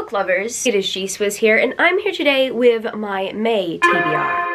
book lovers, it is G-Swizz here, and I'm here today with my May TBR.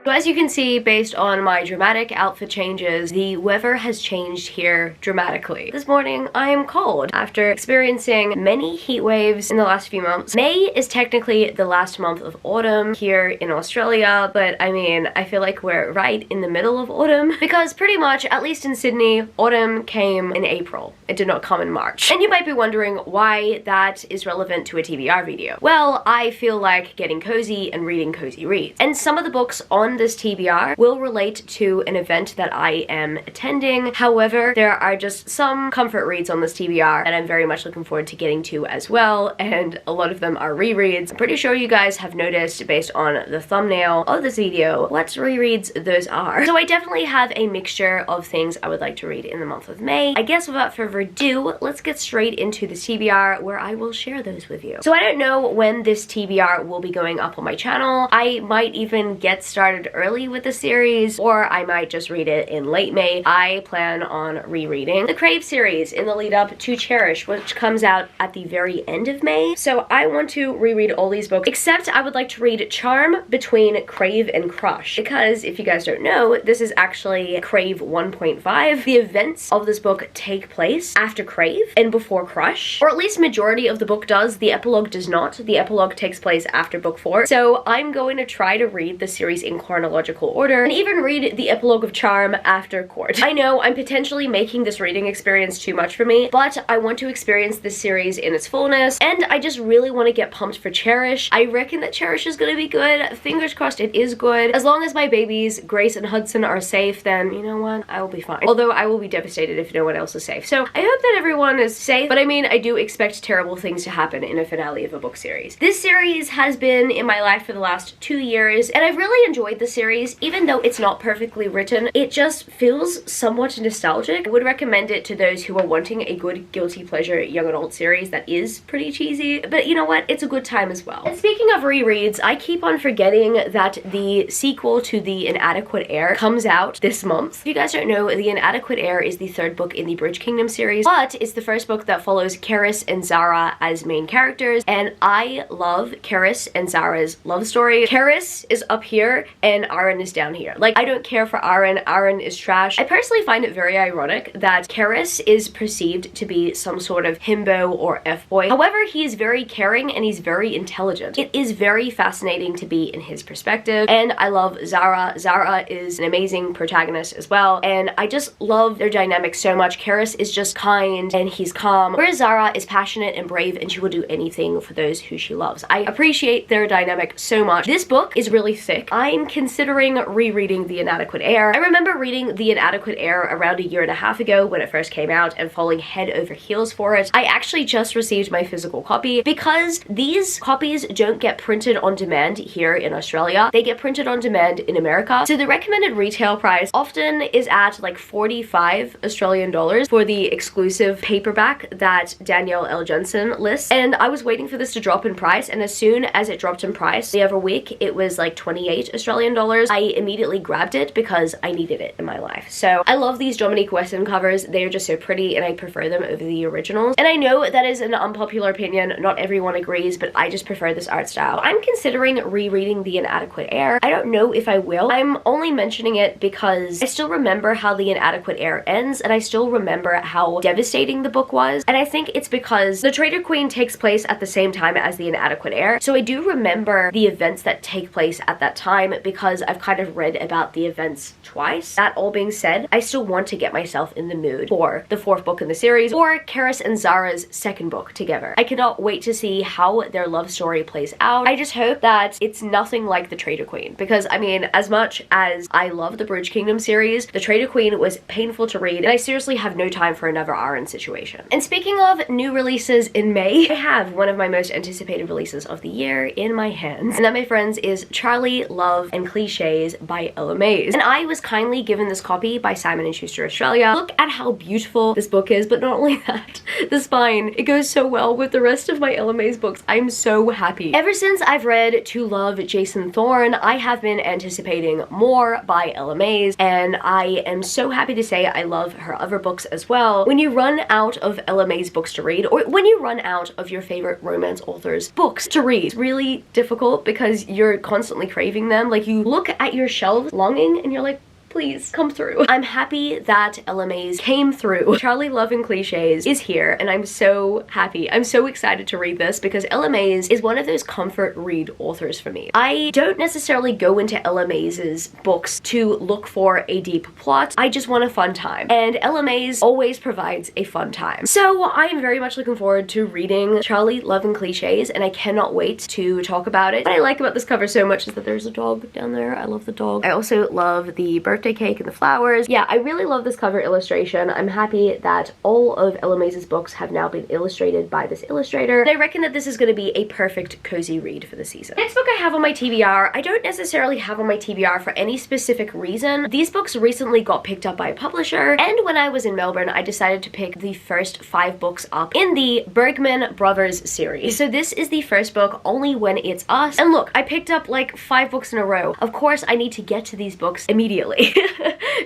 So as you can see, based on my dramatic outfit changes, the weather has changed here dramatically. This morning, I am cold. After experiencing many heat waves in the last few months, May is technically the last month of autumn here in Australia, but I mean, I feel like we're right in the middle of autumn because pretty much, at least in Sydney, autumn came in April. It did not come in March. And you might be wondering why that is relevant to a TBR video. Well, I feel like getting cozy and reading cozy reads. And some of the books on this TBR will relate to an event that I am attending. However, there are just some comfort reads on this TBR that I'm very much looking forward to getting to as well, and a lot of them are rereads. I'm pretty sure you guys have noticed based on the thumbnail of this video what rereads those are. So I definitely have a mixture of things I would like to read in the month of May. I guess without further ado, let's get straight into the TBR where I will share those with you. So I don't know when this TBR will be going up on my channel. I might even get started early with the series, or I might just read it in late May. I plan on rereading the Crave series in the lead up to Cherish, which comes out at the very end of May. So I want to reread all these books, except I would like to read Charm between Crave and Crush, because if you guys don't know, this is actually Crave 1.5. The events of this book take place after Crave and before Crush, or at least majority of the book does. The epilogue does not. The epilogue takes place after book 4. So I'm going to try to read the series in chronological order and even read the epilogue of Charm after Court. I know I'm potentially making this reading experience too much for me, but I want to experience this series in its fullness, and I just really want to get pumped for Cherish. I reckon that Cherish is going to be good. Fingers crossed it is good. As long as my babies, Grace and Hudson, are safe, then you know what? I will be fine. Although I will be devastated if no one else is safe. So I hope that everyone is safe, but I mean, I do expect terrible things to happen in a finale of a book series. This series has been in my life for the last 2 years, and I've really enjoyed the series. Even though it's not perfectly written, it just feels somewhat nostalgic. I would recommend it to those who are wanting a good guilty pleasure young adult series that is pretty cheesy, but you know what? It's a good time as well. And speaking of rereads, I keep on forgetting that the sequel to The Inadequate Heir comes out this month. If you guys don't know, The Inadequate Heir is the 3rd book in the Bridge Kingdom series, but it's the 1st book that follows Karis and Zara as main characters, and I love Karis and Zara's love story. Karis is up here and Aaron is down here. Like, I don't care for Aaron. Aaron is trash. I personally find it very ironic that Karis is perceived to be some sort of himbo or F-boy. However, he is very caring and he's very intelligent. It is very fascinating to be in his perspective, and I love Zara. Zara is an amazing protagonist as well, and I just love their dynamic so much. Karis is just kind and he's calm, whereas Zara is passionate and brave and she will do anything for those who she loves. I appreciate their dynamic so much. This book is really thick. I'm considering rereading The Inadequate Heir. I remember reading The Inadequate Heir around a year and a half ago when it first came out and falling head over heels for it. I actually just received my physical copy because these copies don't get printed on demand here in Australia. They get printed on demand in America. So the recommended retail price often is at like 45 Australian dollars for the exclusive paperback that Danielle L. Jensen lists. And I was waiting for this to drop in price, and as soon as it dropped in price the other week, it was like 28 Australian dollars. I immediately grabbed it because I needed it in my life. So I love these Dominique Weston covers. They are just so pretty and I prefer them over the originals. And I know that is an unpopular opinion. Not everyone agrees, but I just prefer this art style. I'm considering rereading The Inadequate Heir. I don't know if I will. I'm only mentioning it because I still remember how The Inadequate Heir ends, and I still remember how devastating the book was. And I think it's because the Traitor Queen takes place at the same time as The Inadequate Heir. So I do remember the events that take place at that time because I've kind of read about the events twice. That all being said, I still want to get myself in the mood for the 4th book in the series, or Karis and Zara's 2nd book together. I cannot wait to see how their love story plays out. I just hope that it's nothing like the Traitor Queen, because I mean, as much as I love the Bridge Kingdom series, the Traitor Queen was painful to read, and I seriously have no time for another Aaron situation. And speaking of new releases in May, I have one of my most anticipated releases of the year in my hands, and that, my friends, is Charlie, Love, and Clichés by Ella Mays. And I was kindly given this copy by Simon & Schuster Australia. Look at how beautiful this book is, but not only that, the spine, it goes so well with the rest of my Ella Mays books. I'm so happy. Ever since I've read To Love Jason Thorne, I have been anticipating more by Ella Mays, and I am so happy to say I love her other books as well. When you run out of Ella Mays books to read, or when you run out of your favorite romance authors' books to read, it's really difficult because you're constantly craving them. Like, you look at your shelves longing and you're like, please come through. I'm happy that Ella Mays came through. Charlie Loving Clichés is here, and I'm so happy. I'm so excited to read this because Ella Mays is one of those comfort read authors for me. I don't necessarily go into Ella Mays's books to look for a deep plot. I just want a fun time, and Ella Mays always provides a fun time. So I'm very much looking forward to reading Charlie Loving Clichés, and I cannot wait to talk about it. What I like about this cover so much is that there's a dog down there. I love the dog. I also love the birthday cake and the flowers. Yeah, I really love this cover illustration. I'm happy that all of Ella Mays' books have now been illustrated by this illustrator, and I reckon that this is going to be a perfect cozy read for the season. Next book I have on my TBR, I don't necessarily have on my TBR for any specific reason. These books recently got picked up by a publisher, and when I was in Melbourne, I decided to pick the first 5 books up in the Bergman Brothers series. So this is the first book, Only When It's Us, and look, I picked up like 5 books in a row. Of course, I need to get to these books immediately.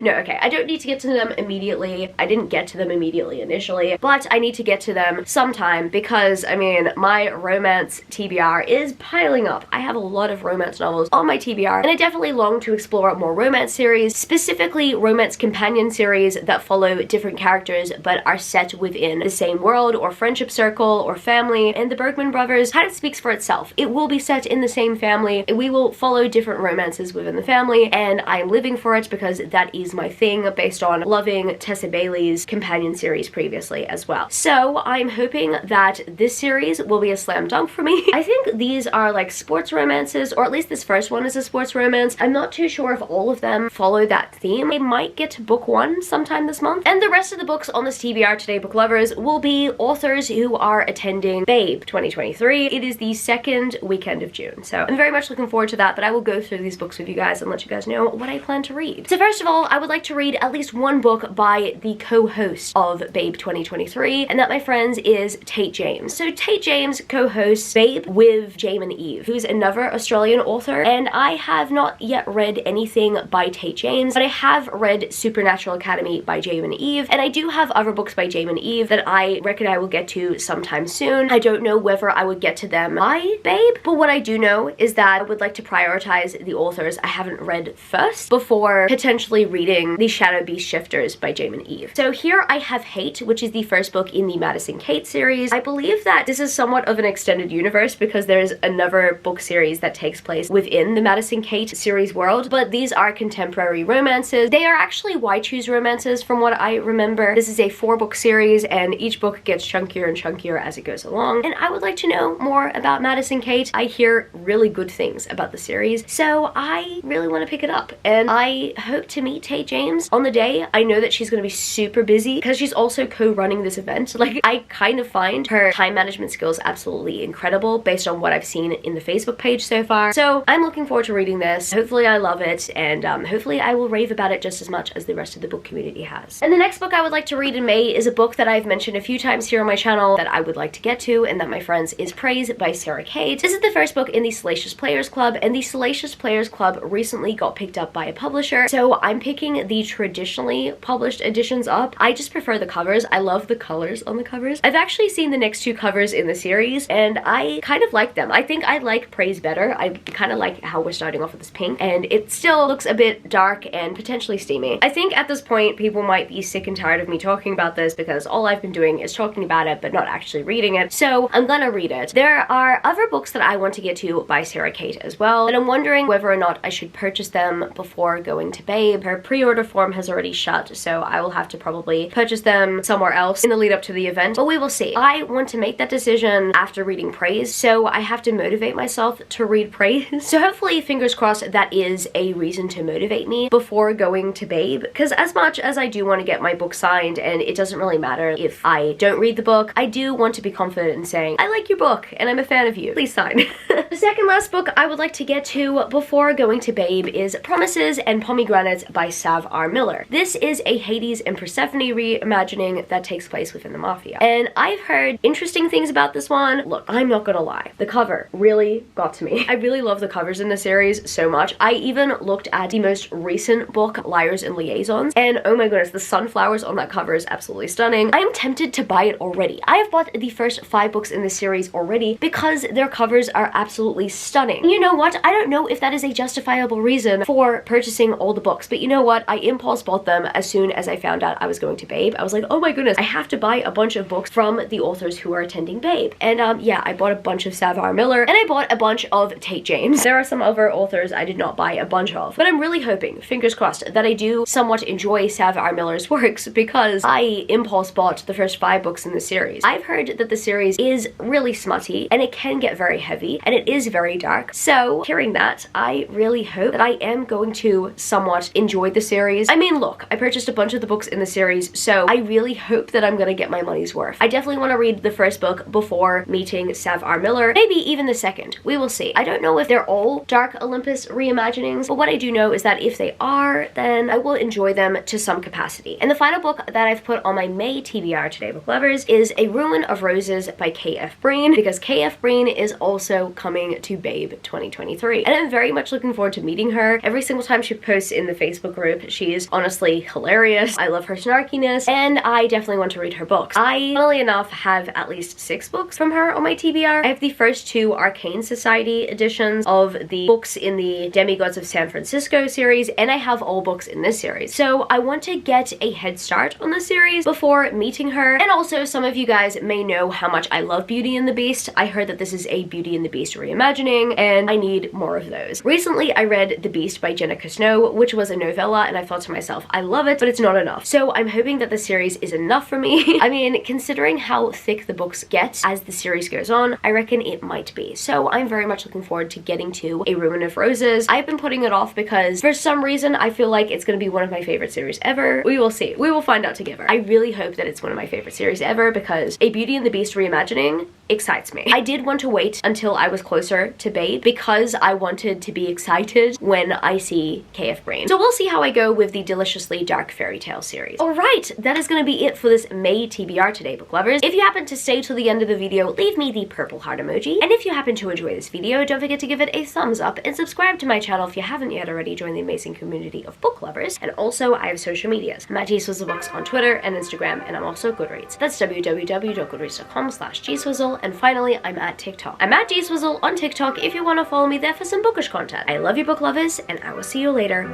No, okay, I don't need to get to them immediately. I didn't get to them immediately initially, but I need to get to them sometime because, I mean, my romance TBR is piling up. I have a lot of romance novels on my TBR, and I definitely long to explore more romance series, specifically romance companion series that follow different characters but are set within the same world or friendship circle or family, and the Bergman Brothers kind of speaks for itself. It will be set in the same family, we will follow different romances within the family, and I'm living for it because that is my thing based on loving Tessa Bailey's companion series previously as well. So I'm hoping that this series will be a slam dunk for me. I think these are like sports romances, or at least this first one is a sports romance. I'm not too sure if all of them follow that theme. I might get to book 1 sometime this month. And the rest of the books on this TBR Today Book Lovers will be authors who are attending Babe 2023. It is the 2nd weekend of June. So I'm very much looking forward to that, but I will go through these books with you guys and let you guys know what I plan to read. So first of all, I would like to read at least 1 book by the co-host of Babe 2023, and that, my friends, is Tate James. So Tate James co-hosts Babe with Jame and Eve, who's another Australian author, and I have not yet read anything by Tate James, but I have read Supernatural Academy by Jame and Eve, and I do have other books by Jame and Eve that I reckon I will get to sometime soon. I don't know whether I would get to them by Babe, but what I do know is that I would like to prioritize the authors I haven't read first before potentially reading The Shadow Beast Shifters by Jame and Eve. So here I have Hate, which is the first book in the Madison Kate series. I believe that this is somewhat of an extended universe because there's another book series that takes place within the Madison Kate series world, but these are contemporary romances. They are actually Why Choose romances from what I remember. This is a 4-book series, and each book gets chunkier and chunkier as it goes along, and I would like to know more about Madison Kate. I hear really good things about the series, so I really want to pick it up, and I hope to meet Tate James on the day. I know that she's going to be super busy because she's also co-running this event. Like, I kind of find her time management skills absolutely incredible based on what I've seen in the Facebook page so far. So I'm looking forward to reading this. Hopefully I love it, and hopefully I will rave about it just as much as the rest of the book community has. And the next book I would like to read in May is a book that I've mentioned a few times here on my channel that I would like to get to, and that, my friends, is Praise by Sarah Kate. This is the first book in the Salacious Players Club, and the Salacious Players Club recently got picked up by a publisher, so I'm picking the traditionally published editions up. I just prefer the covers. I love the colors on the covers. I've actually seen the next 2 covers in the series, and I kind of like them. I think I like Praise better. I kind of like how we're starting off with this pink, and it still looks a bit dark and potentially steamy. I think at this point people might be sick and tired of me talking about this because all I've been doing is talking about it but not actually reading it, so I'm gonna read it. There are other books that I want to get to by Sarah Kate as well, and I'm wondering whether or not I should purchase them before going to Babe. Her pre-order form has already shut, so I will have to probably purchase them somewhere else in the lead up to the event, but we will see. I want to make that decision after reading Praise, so I have to motivate myself to read Praise. So hopefully, fingers crossed, that is a reason to motivate me before going to Babe, because as much as I do want to get my book signed, and it doesn't really matter if I don't read the book, I do want to be confident in saying, I like your book, and I'm a fan of you. Please sign. The second last book I would like to get to before going to Babe is Promises and Pomegranates by Sav R. Miller. This is a Hades and Persephone reimagining that takes place within the Mafia, and I've heard interesting things about this one. Look, I'm not gonna lie, the cover really got to me. I really love the covers in the series so much. I even looked at the most recent book, Liars and Liaisons, and oh my goodness, the sunflowers on that cover is absolutely stunning. I am tempted to buy it already. I have bought the first 5 books in this series already because their covers are absolutely stunning. You know what? I don't know if that is a justifiable reason for purchasing all the books, but you know what? I impulse bought them as soon as I found out I was going to Babe. I was like, oh my goodness, I have to buy a bunch of books from the authors who are attending Babe. And yeah, I bought a bunch of Sav R. Miller, and I bought a bunch of Tate James. There are some other authors I did not buy a bunch of, but I'm really hoping, fingers crossed, that I do somewhat enjoy Sav R. Miller's works because I impulse bought the first 5 books in the series. I've heard that the series is really smutty, and it can get very heavy, and it is very dark. So hearing that, I really hope that I am going to somewhat enjoy the series. I mean, look, I purchased a bunch of the books in the series, so I really hope that I'm gonna get my money's worth. I definitely want to read the first book before meeting Sav R. Miller, maybe even the second. We will see. I don't know if they're all Dark Olympus reimaginings, but what I do know is that if they are, then I will enjoy them to some capacity. And the final book that I've put on my May TBR today, book lovers, is A Ruin of Roses by K.F. Breen, because K.F. Breen is also coming to Babe 2023. And I'm very much looking forward to meeting her. Every single time she posts in the Facebook group, she is honestly hilarious. I love her snarkiness, and I definitely want to read her books. I, funnily enough, have at least 6 books from her on my TBR. I have the first 2 Arcane Society editions of the books in the Demigods of San Francisco series, and I have all books in this series. So I want to get a head start on the series before meeting her. And also, some of you guys may know how much I love Beauty and the Beast. I heard that this is a Beauty and the Beast reimagining, and I need more of those. Recently, I read The Beast by Jenica Snow, which was a novella, and I thought to myself, I love it, but it's not enough. So I'm hoping that the series is enough for me. I mean, considering how thick the books get as the series goes on, I reckon it might be. So I'm very much looking forward to getting to A Ruin of Roses. I've been putting it off because for some reason I feel like it's going to be one of my favorite series ever. We will see. We will find out together. I really hope that it's one of my favorite series ever because a Beauty and the Beast reimagining excites me. I did want to wait until I was closer to Babe because I wanted to be excited when I see K.F. Breen. So we'll see how I go with the deliciously dark fairy tale series. Alright, that is going to be it for this May TBR today, book lovers. If you happen to stay till the end of the video, leave me the purple heart emoji. And if you happen to enjoy this video, don't forget to give it a thumbs up and subscribe to my channel if you haven't yet already. Join the amazing community of book lovers. And also, I have social medias. I'm at GSwizzleBooks on Twitter and Instagram, and I'm also Goodreads. That's www.goodreads.com/GSwizzle. And finally, I'm at TikTok. I'm at GSwizzle on TikTok if you want to follow me there for some bookish content. I love you, book lovers, and I will see you later.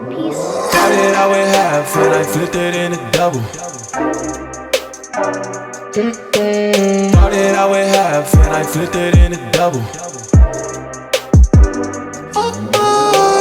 Peace. Started out with half and I flipped it in a double. Started out with half and I flipped it in a double.